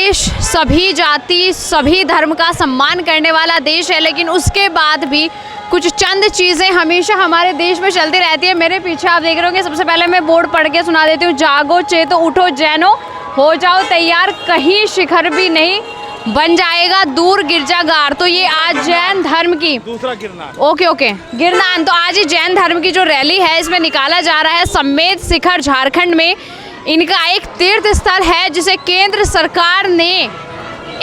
देश सभी जाति सभी धर्म का सम्मान करने वाला देश है, लेकिन उसके बाद भी कुछ चंद चीज़ें हमेशा हमारे देश में चलती रहती है। मेरे पीछे आप देख रहे होंगे, सबसे पहले मैं बोर्ड पढ़ के सुना देती हूँ। जागो चेतो उठो जैनो, हो जाओ तैयार, कहीं शिखर भी नहीं बन जाएगा दूर गिरजागार। तो ये आज जैन धर्म की दूसरा गिरनार, ओके गिरनार। तो आज ही जैन धर्म की जो रैली है इसमें निकाला जा रहा है समेत शिखर। झारखंड में इनका एक तीर्थ स्थल है जिसे केंद्र सरकार ने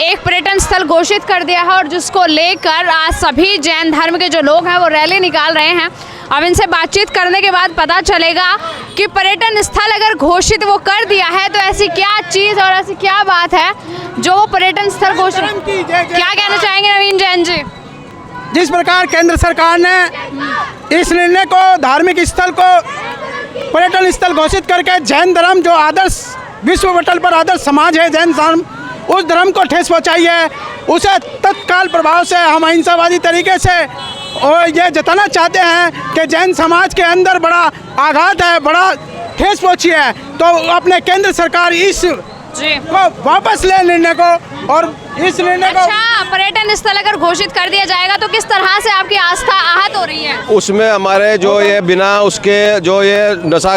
एक पर्यटन स्थल घोषित कर दिया है और जिसको लेकर आज सभी जैन धर्म के जो लोग हैं वो रैली निकाल रहे हैं। अब इनसे बातचीत करने के बाद पता चलेगा कि पर्यटन स्थल अगर घोषित वो कर दिया है तो ऐसी क्या चीज़ और ऐसी क्या बात है जो वो पर्यटन स्थल घोषित। क्या कहना चाहेंगे नवीन जैन जी? जिस प्रकार केंद्र सरकार ने इस निर्णय को धार्मिक स्थल को पर्यटन स्थल घोषित करके जैन धर्म जो आदर्श विश्व पटल पर आदर्श समाज है जैन धर्म, उस धर्म को ठेस पहुंचाई है, उसे तत्काल प्रभाव से हम अहिंसावादी तरीके से और ये जताना चाहते हैं कि जैन समाज के अंदर बड़ा आघात है, बड़ा ठेस पहुंची है। तो अपने केंद्र सरकार इस को वापस ले निर्णय को और इस निर्णय को। अच्छा, पर्यटन स्थल अगर घोषित कर दिया जाएगा तो किस तरह से आपकी आस्था आहत हो रही है? उसमें हमारे जो ये बिना उसके जो ये नशा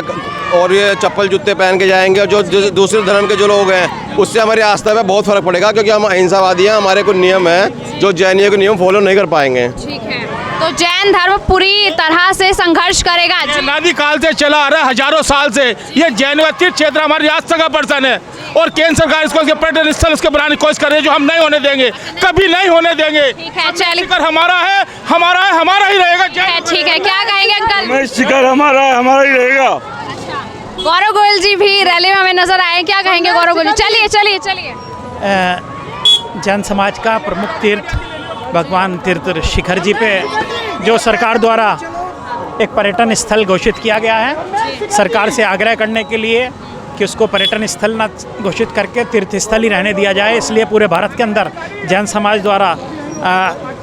और ये चप्पल जूते पहन के जाएंगे और जो दूसरे धर्म के जो लोग हैं उससे हमारी आस्था पे बहुत फर्क पड़ेगा, क्योंकि हम अहिंसावादी हैं। हमारे कुछ नियम है जो जैनियों के नियम फॉलो नहीं कर पाएंगे। ठीक है, तो जैन धर्म पूरी तरह से संघर्ष करेगा। अनादि काल से चला आ रहा है, हजारों साल से ये जैन तीर्थ क्षेत्र हमारी आस्था का पर्सन है और केंद्र सरकार इसको पर्यटन स्थल उसके बनाने की कोशिश कर रही है, जो हम नहीं होने देंगे, कभी नहीं होने देंगे। ठीक है, चलिए, हमारा है, हमारा ही रहेगा। ठीक है, क्या कहेंगे अंकल? शिखर हमारा है, हमारा ही रहेगा। गौरव गोयल जी भी रैली में हमें नजर आए, क्या कहेंगे गौरव गोयल जी? चलिए। जैन समाज का प्रमुख तीर्थ भगवान तीर्थ शिखर जी पे जो सरकार द्वारा एक पर्यटन स्थल घोषित किया गया है, सरकार से आग्रह करने के लिए कि उसको पर्यटन स्थल न घोषित करके तीर्थ स्थल ही रहने दिया जाए। इसलिए पूरे भारत के अंदर जैन समाज द्वारा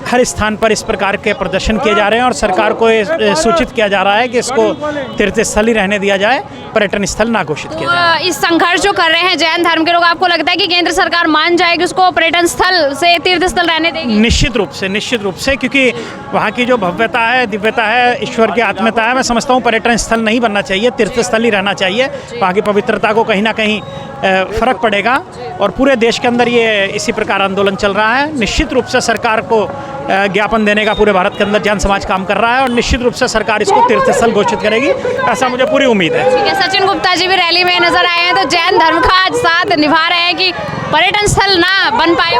हर स्थान पर इस प्रकार के प्रदर्शन किए जा रहे हैं और सरकार को ये सूचित किया जा रहा है कि इसको तीर्थ स्थल ही रहने दिया जाए, पर्यटन स्थल ना घोषित किया जाए। इस संघर्ष जो कर रहे हैं जैन धर्म के लोग, आपको लगता है कि केंद्र सरकार मान जाएगी उसको पर्यटन स्थल से तीर्थ स्थल रहने देगी? निश्चित रूप से, क्योंकि वहाँ की जो भव्यता है, दिव्यता है, ईश्वर की आत्मीयता है, मैं समझता हूँ पर्यटन स्थल नहीं बनना चाहिए, तीर्थ स्थल ही रहना चाहिए। वहाँ की पवित्रता को कहीं ना कहीं फर्क पड़ेगा और पूरे देश के अंदर ये इसी प्रकार आंदोलन चल रहा है। निश्चित रूप से सरकार को ज्ञापन देने का पूरे भारत के अंदर जैन समाज काम कर रहा है और निश्चित रूप से सरकार इसको तीर्थ स्थल घोषित करेगी, ऐसा मुझे पूरी उम्मीद है। ठीक है, सचिन गुप्ता जी भी रैली में नजर आए हैं, तो जैन धर्म का आज साथ निभा रहे हैं कि पर्यटन स्थल ना बन पाए।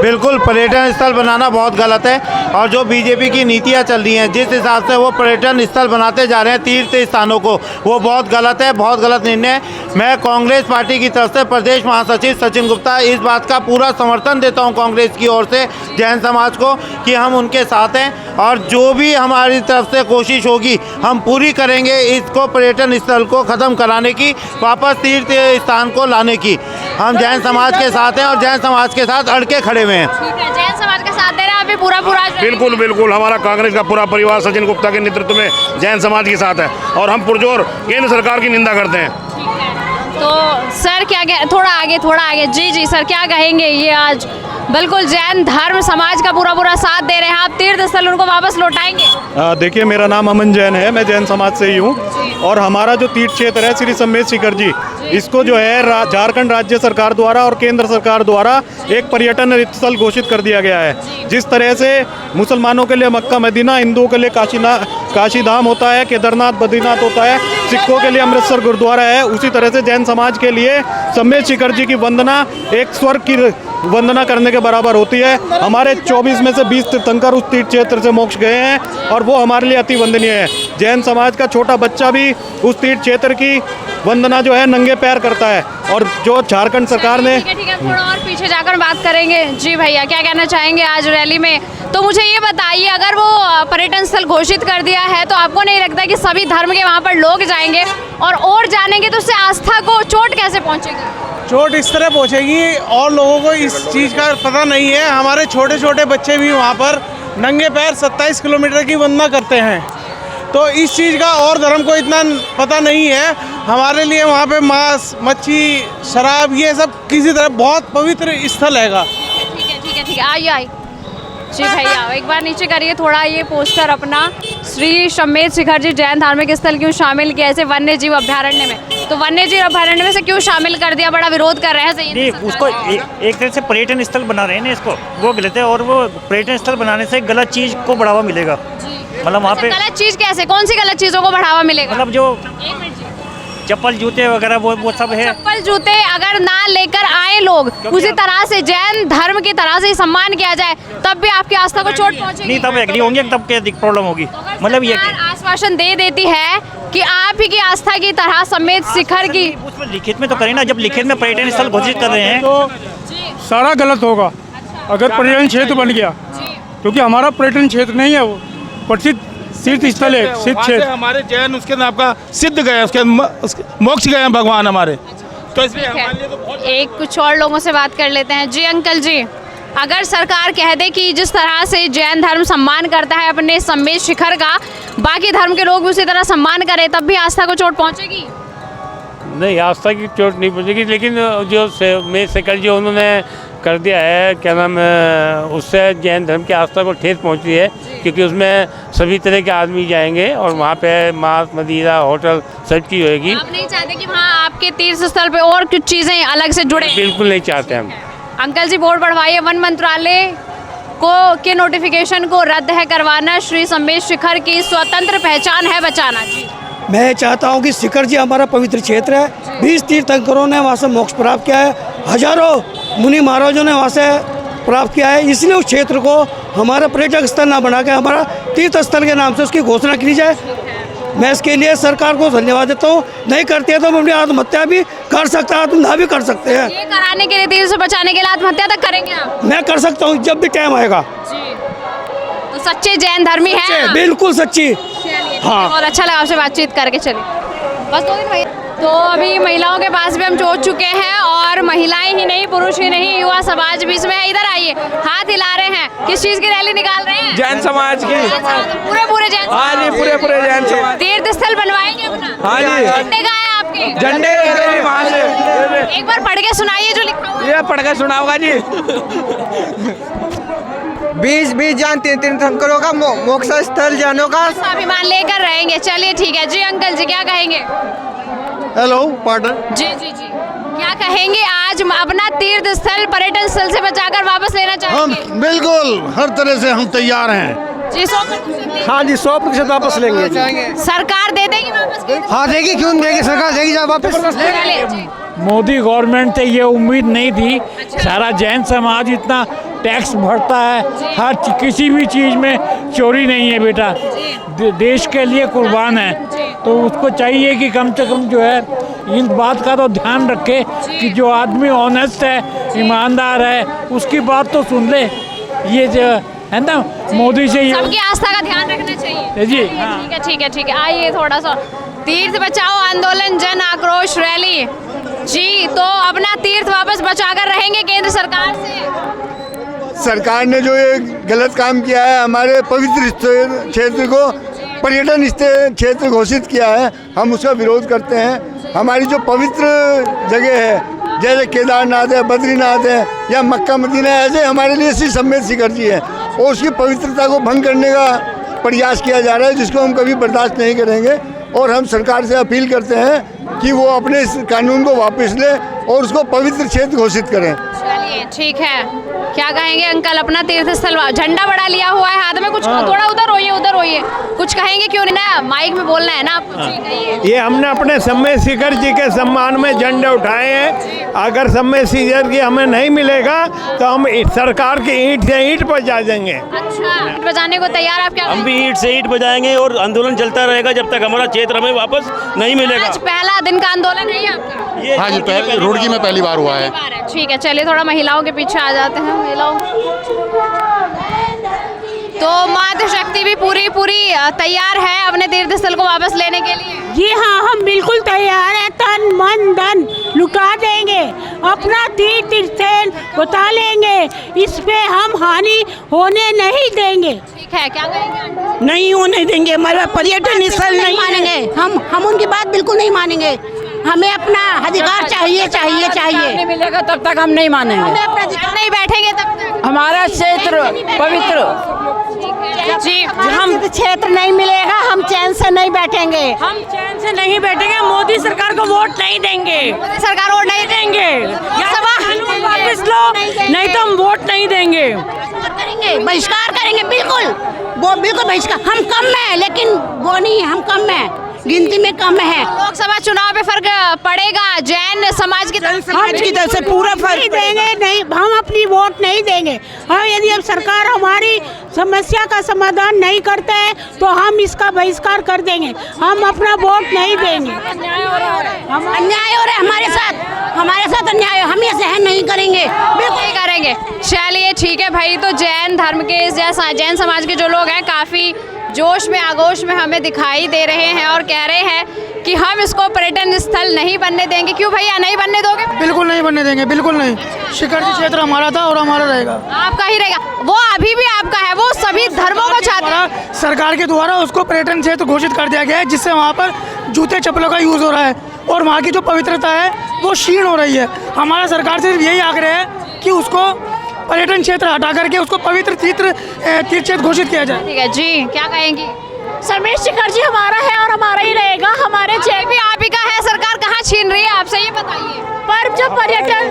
बिल्कुल, पर्यटन स्थल बनाना बहुत गलत है और जो बीजेपी की नीतियाँ चल रही हैं, जिस हिसाब से वो पर्यटन स्थल बनाते जा रहे हैं तीर्थ स्थानों को, वो बहुत गलत है, बहुत गलत निर्णय। मैं कांग्रेस पार्टी की तरफ से प्रदेश महासचिव सचिन गुप्ता इस बात का पूरा समर्थन देता हूं कांग्रेस की ओर से जैन समाज को कि हम उनके साथ हैं और जो भी हमारी तरफ से कोशिश होगी हम पूरी करेंगे इसको पर्यटन स्थल को ख़त्म कराने की, वापस तीर्थ स्थान को लाने की। हम जैन समाज के साथ हैं और जैन समाज के साथ अड़के खड़े हुए हैं। ठीक है, जैन समाज का साथ दे रहा है अभी पूरा बिल्कुल हमारा कांग्रेस का पूरा परिवार सचिन गुप्ता के नेतृत्व में जैन समाज के साथ है और हम पुरजोर केंद्र सरकार की निंदा करते हैं। तो सर क्या थोड़ा आगे जी सर, क्या कहेंगे? ये आज बिल्कुल जैन धर्म समाज का पूरा साथ दे रहे हैं, आप तीर्थ स्थल उनको वापस लौटाएंगे? देखिए, मेरा नाम अमन जैन है, मैं जैन समाज से ही हूँ और हमारा जो तीर्थ क्षेत्र है श्री समेत शिखर जी, इसको जो है झारखंड राज्य सरकार द्वारा और केंद्र सरकार द्वारा एक पर्यटन स्थल घोषित कर दिया गया है। जिस तरह से मुसलमानों के लिए मक्का मदीना, हिंदुओं के लिए काशी धाम होता है, केदारनाथ बद्रीनाथ होता है, सिखों के लिए अमृतसर गुरुद्वारा है, उसी तरह से जैन समाज के लिए समेत शिखर जी की वंदना एक स्वर्ग की वंदना करने के बराबर होती है। हमारे 24 में से 20 तीर्थंकर उस तीर्थ क्षेत्र से मोक्ष गए हैं और वो हमारे लिए अति वंदनीय है। जैन समाज का छोटा बच्चा भी उस तीर्थ क्षेत्र की वंदना जो है नंगे पैर करता है और जो झारखंड सरकार ने। ठीक है, थोड़ा और पीछे जाकर बात करेंगे। जी भैया, क्या कहना चाहेंगे आज रैली में? तो मुझे ये बताइए, अगर वो पर्यटन स्थल घोषित कर दिया है तो आपको नहीं लगता कि सभी धर्म के वहाँ पर लोग जाएंगे और जानेंगे तो उससे आस्था को चोट कैसे पहुँचेगी? चोट इस तरह पहुंचेगी और लोगों को इस चीज़ का पता नहीं है। हमारे छोटे छोटे बच्चे भी वहाँ पर नंगे पैर 27 किलोमीटर की वंदना करते हैं। तो इस चीज़ का और धर्म को इतना पता नहीं है। हमारे लिए वहाँ पे मांस, मच्छी, शराब ये सब किसी तरह बहुत पवित्र स्थल हैगा। ठीक है आइए जी भैया एक बार नीचे करिए थोड़ा ये पोस्टर अपना। श्री सम्मेद शिखर जी जैन धार्मिक स्थल क्यों शामिल किया ऐसे वन्य जीव अभ्यारण्य में? तो वन्य जीव अभ्यारण्य में से क्यों शामिल कर दिया? बड़ा विरोध कर रहे हैं सही नहीं, उसको एक तरह से पर्यटन स्थल बना रहे हैं ना इसको, वो गलत है। और वो पर्यटन स्थल बनाने से गलत चीज को बढ़ावा मिलेगा। मतलब वहाँ पे गलत चीज कैसे? कौन सी गलत चीजों को बढ़ावा मिलेगा? मतलब जो चप्पल जूते वगैरह वो सब है। चप्पल जूते अगर ना लेकर आए लोग, उसी तरह से जैन धर्म की तरह से सम्मान किया जाए, तब भी आपकी आस्था को चोट पहुंचेगी? नहीं, तब एग्री होंगे, तब क्या प्रॉब्लम होगी। मतलब ये आश्वासन दे देती है कि आप ही की आस्था की तरह सम्मेद शिखर की, उसमें लिखित में तो करें ना। जब लिखित में पर्यटन स्थल घोषित कर रहे हैं तो सारा गलत होगा अगर पर्यटन क्षेत्र बन गया, क्योंकि हमारा पर्यटन क्षेत्र नहीं है, वो प्रसिद्ध तीर्थ स्थल है, सिद्ध वहाँ से क्षेत्र। हमारे जैन उसके अंदर आपका सिद्ध गए, उसके मोक्ष गए हैं भगवान हमारे। तो इसलिए हमारे लिए तो बहुत एक कुछ और लोगों से बात कर लेते हैं। जी अंकल जी, अगर सरकार कह दे कि जिस तरह से जैन धर्म सम्मान करता है अपने सम्मेद शिखर का, बाकी धर्म के लोग भी उसी तरह सम्मान करें, तब भी आस्था को चोट पहुंचेगी? नहीं, आस्था की चोट नहीं पहुंचेगी, लेकिन जो सम्मेद शिखर जी उन्होंने कर दिया है, क्या नाम है, उससे जैन धर्म की आस्था को ठेस पहुंचती है, क्योंकि उसमें सभी तरह के आदमी जाएंगे और वहाँ पे मांस, मदिरा, होटल सब चीज़ होगी। आप नहीं चाहते कि वहाँ आपके तीर्थ स्थल पे और कुछ चीज़ें अलग से जुड़े? बिल्कुल नहीं चाहते हम। अंकल जी बोर्ड बढ़वाइए। वन मंत्रालय को के नोटिफिकेशन को रद्द है करवाना, श्री सम्मेद शिखर की स्वतंत्र पहचान है बचाना। जी मैं चाहता हूं कि शिखर जी हमारा पवित्र क्षेत्र है। 20 तीर्थंकरों ने वहां से मोक्ष प्राप्त किया है, हजारों मुनि महाराजों ने वहां से प्राप्त किया है। इसलिए उस क्षेत्र को हमारा पर्यटक स्थल ना बना के हमारा तीर्थ स्थल के नाम से उसकी घोषणा की जाए। मैं इसके लिए सरकार को धन्यवाद देता हूँ। नहीं करती है तो हम अपनी आत्महत्या भी कर सकते हैं, आत्मदाह भी कर सकते हैं। ये कराने के लिए, तीर्थ से बचाने के लिए आत्महत्या तक करेंगे आप? मैं कर सकता हूँ जब भी टाइम आएगा। तो सच्चे जैन धर्मी हैं आप? बिल्कुल सच्ची। हाँ, बहुत अच्छा लगा आपसे बातचीत करके। चलिए बस 2 दिन भैया। तो अभी महिलाओं के पास भी हम पहुंच चुके हैं, और महिलाएं ही नहीं, पुरुष ही नहीं, युवा समाज भी इसमें है। इधर आइए, हाथ हिला रहे हैं। किस चीज की रैली निकाल रहे हैं? जैन समाज की। पूरे जैन? हाँ जी, पूरे जैन समाज। तीर्थ स्थल बनवाएंगे अपना? हाँ जी। झंडे कहाँ हैं आपके? झंडे वहाँ से। एक बार पढ़ के सुनाइए जो लिखा हुआ है। ये पढ़ के सुनाऊंगा जी। 20 जैन तीर्थंकरों का मोक्ष स्थल जैनों का स्वाभिमान लेकर रहेंगे। चलिए ठीक है जी। अंकल जी क्या कहेंगे? Hello partner. जी क्या कहेंगे? आज अपना तीर्थ स्थल, पर्यटन स्थल से बचाकर वापस लेना चाहेंगे? हम बिल्कुल हर तरह से हम तैयार हैं जी। 100% हाँ जी, 100% वापस लेंगे जी। सरकार दे देगी वापस? हाँ देगी, क्यों नहीं देगी, सरकार देगी वापस। चलिए जी। मोदी गवर्नमेंट से ये उम्मीद नहीं थी। सारा जैन समाज इतना टैक्स भरता है, हर किसी भी चीज़ में चोरी नहीं है बेटा, देश के लिए कुर्बान है। तो उसको चाहिए कि कम से कम जो है इन बात का तो ध्यान रखे कि जो आदमी ऑनेस्ट है, ईमानदार है, उसकी बात तो सुन ले। ये जो है ना, मोदी से ये सबकी आस्था का ध्यान रखना चाहिए जी। ठीक है। आइए थोड़ा सा, तीर्थ बचाओ आंदोलन, जन आक्रोश रैली। जी, तो अपना तीर्थ वापस बचाकर रहेंगे केंद्र सरकार से? सरकार ने जो ये गलत काम किया है, हमारे पवित्र क्षेत्र को पर्यटन क्षेत्र घोषित किया है, हम उसका विरोध करते हैं। हमारी जो पवित्र जगह है, जैसे केदारनाथ है, बद्रीनाथ है या मक्का मदीना है, ऐसे हमारे लिए श्री सम्मेद शिखर जी है, और उसकी पवित्रता को भंग करने का प्रयास किया जा रहा है, जिसको हम कभी बर्दाश्त नहीं करेंगे। और हम सरकार से अपील करते हैं कि वो अपने इस कानून को वापस ले और उसको पवित्र क्षेत्र घोषित करें। चलिए ठीक है। क्या कहेंगे अंकल? अपना तीर्थ स्थल, झंडा बड़ा लिया हुआ है हाथ में, कुछ थोड़ा उधर होइए, कुछ कहेंगे? क्यों नहीं ना, माइक में बोलना है ना आपको। जी कहिए। ये हमने अपने सम्मेद शिखर जी के सम्मान में झंडे उठाए हैं। अगर सम्मेद शिखर जी हमें नहीं मिलेगा तो हम सरकार की ईंट से ईंट बजा देंगे। अच्छा, ईंट बजाने को तैयार आप? क्या हम भी ईंट से ईंट बजाएंगे और आंदोलन चलता रहेगा जब तक हमारा क्षेत्र हमें वापस नहीं मिलेगा। आज पहला दिन का आंदोलन है आपका? हाँ जी, रुड़की में पहली बार हुआ है। ठीक है, चलिए थोड़ा महिलाओं के पीछे आ जाते हैं। महिलाओं तो मातृशक्ति भी पूरी तैयार है अपने तीर्थ स्थल को वापस लेने के लिए? जी हाँ, हम बिल्कुल तैयार हैं। तन मन धन लुटा देंगे, अपना तीर्थ स्थल बता लेंगे, इस पे हम हानि होने नहीं देंगे। ठीक है, क्या कहेंगे आंटी? नहीं वो नहीं देंगे, हमारा पर्यटन स्थल नहीं मानेंगे हम उनकी बात बिल्कुल नहीं मानेंगे। हमें अपना अधिकार चाहिए चाहिए चाहिए। नहीं मिलेगा तब तक हम नहीं मानेंगे। हमें अपना अधिकार नहीं बैठेंगे तब तक। हमारा क्षेत्र पवित्र, जी, हम क्षेत्र नहीं मिलेगा, हम चैन से नहीं बैठेंगे। हम चैन से नहीं बैठेंगे, मोदी सरकार को वोट नहीं देंगे। सरकार वोट नहीं देंगे सभा वापस लो, नहीं तो हम वोट नहीं देंगे। करेंगे, बहिष्कार करेंगे, बिल्कुल वो बिल्कुल बहिष्कार। हम कम है लेकिन वो नहीं, हम कम है, गिनती में कम है। लोकसभा चुनाव पे फर्क पड़ेगा जैन समाज की तरफ से पूरा फर्क देंगे नहीं, हम अपनी वोट नहीं देंगे। हम यदि अब सरकार हमारी समस्या का समाधान नहीं करते हैं तो हम इसका बहिष्कार कर देंगे, हम अपना वोट नहीं देंगे। अन्याय हो रहा है हमारे साथ अन्याय, हम ये सहन नहीं करेंगे, बिल्कुल नहीं करेंगे। चलिए ठीक है भाई, तो जैन धर्म के जैन समाज के जो लोग हैं काफ़ी जोश में आगोश में हमें दिखाई दे रहे हैं और कह रहे हैं कि हम इसको पर्यटन स्थल नहीं बनने देंगे। क्यों भैया नहीं बनने दोगे? बिल्कुल नहीं बनने देंगे, बिल्कुल नहीं। शिखर जी क्षेत्र हमारा था और हमारा रहेगा। आपका ही रहेगा, वो अभी भी आपका है, वो सभी धर्मों को चाहते हैं। सरकार के द्वारा उसको पर्यटन क्षेत्र घोषित कर दिया गया है, जिससे वहाँ पर जूते चप्पलों का यूज़ हो रहा है और वहाँ की जो पवित्रता है वो क्षीण हो रही है। हमारा सरकार से यही आग्रह है कि उसको पर्यटन क्षेत्र हटा करके उसको पवित्र तीर्थ क्षेत्र घोषित किया जाए। ठीक है जी, क्या कहेंगी? समेत शिखर जी हमारा है और हमारा ही रहेगा। हमारे क्षेत्र भी आप ही का है, सरकार कहाँ छीन रही है आपसे, ये बताइए। पर जो पर्यटन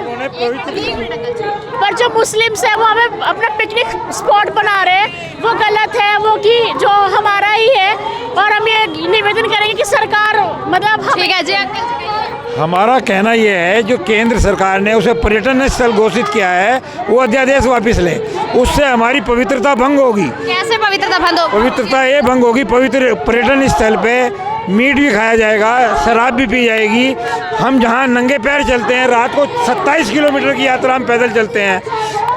पर जो मुस्लिम्स है वो हमें अपना पिकनिक स्पॉट बना रहे हैं, वो गलत है, वो कि जो हमारा ही है। और हम ये निवेदन करेंगे कि सरकार मतलब ठीक है जी। हमारा कहना ये है, जो केंद्र सरकार ने उसे पर्यटन स्थल घोषित किया है वो अध्यादेश वापस ले, उससे हमारी पवित्रता भंग होगी। कैसे पवित्रता भंग होगी? पवित्रता ये भंग होगी, पवित्र पर्यटन स्थल पे मीट भी खाया जाएगा, शराब भी पी जाएगी। हम जहाँ नंगे पैर चलते हैं, रात को 27 किलोमीटर की यात्रा हम पैदल चलते हैं,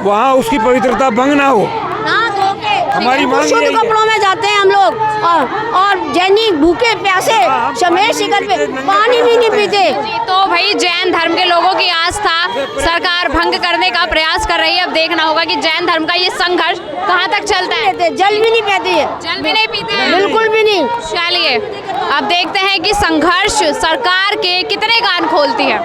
वहाँ उसकी पवित्रता भंग ना हो। हमारी मांग शुद्ध कपड़ों में जाते हैं हम लोग और जैनी भूखे प्यासे समेत शिखर पे पानी भी नहीं पीते। तो भाई जैन धर्म के लोगों की आस्था सरकार भंग करने का प्रयास कर रही है। अब देखना होगा कि जैन धर्म का ये संघर्ष कहाँ तक चलता है। जल भी नहीं पीते है, जल भी नहीं पीते हैं, बिल्कुल भी नहीं। चलिए अब देखते हैं कि संघर्ष सरकार के कितने कान खोलती है।